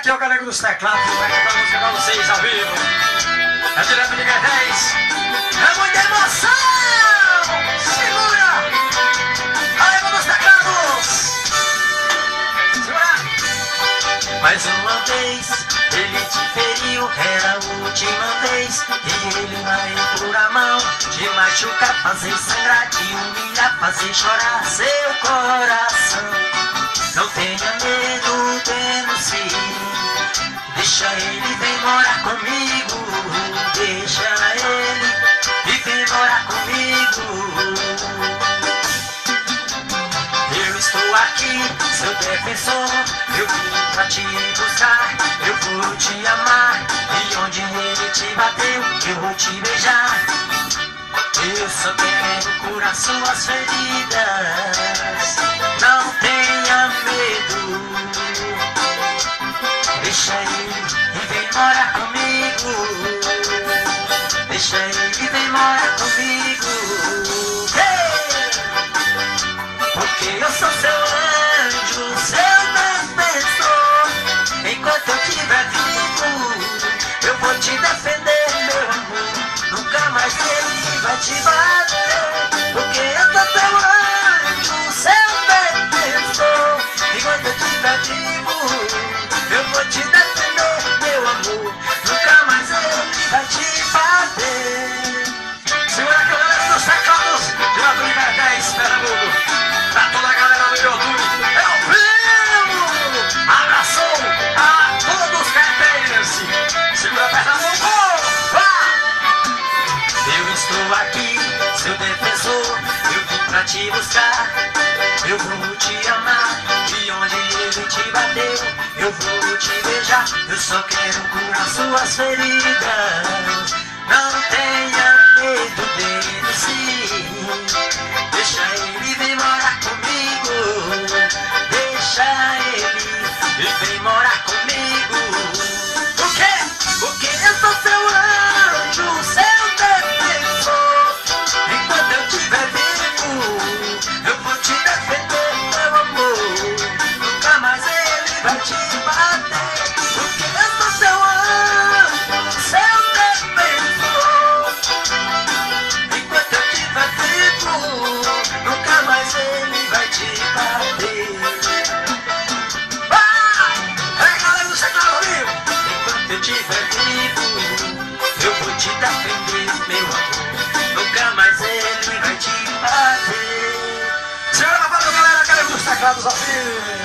Aqui é o Galego dos Teclados, vai cantar música pra vocês ao vivo. É direto de Guedéis. É muita emoção! Segura! Galego dos Teclados! Segura! Mais uma vez, ele te feriu, era a última vez. E ele vai por a mão, te machucar, fazer sangrar, te humilhar, fazer chorar seu coração. Não tenha medo, denuncie. Deixa ele, vem morar comigo. Deixa ele e vem morar comigo. Eu estou aqui, seu defensor. Eu vim pra te buscar, eu vou te amar. E onde ele te bateu, eu vou te beijar. Eu só quero curar suas feridas. Não tenha medo. Deixa ele e vem morar comigo. Deixa ele e vem morar comigo. Hey! Porque eu sou seu anjo, seu defensor. Enquanto eu estiver vivo, eu vou te defender, meu amor. Nunca mais ele vai te bater. Porque eu sou seu anjo, seu defensor. Enquanto eu estiver vivo, eu vou te defender, meu amor. Nunca mais ele vai te bater. Segura aqui o Galego dos Teclados, direto de Guedéis, Pernambuco. Pra toda a galera do YouTube, é ao vivo! Abração a todos guedeirenses. Segura Pernambuco! Eu estou aqui, seu defensor. Eu vim pra te buscar. Eu vou te amar. E onde ele te bateu, eu vou te beijar. Eu só quero curar suas feridas. Não tenha medo dele, sim. Deixa ele vir morar comigo. Deixa ele e vem morar comigo. Por quê? Porque eu sou seu anjo, seu defensor. Enquanto eu estiver vivo, eu vou te defender, meu amor. Nunca mais ele vai te bater. Porque eu sou seu anjo, seu defensor. Enquanto eu estiver vivo, nunca mais ele vai te bater. É Galego dos Teclados, viu? Enquanto eu estiver vivo, eu vou te defender, meu amor. Nunca mais ele vai te bater. Segura, valeu, galera, Galego dos Teclados ao vivo.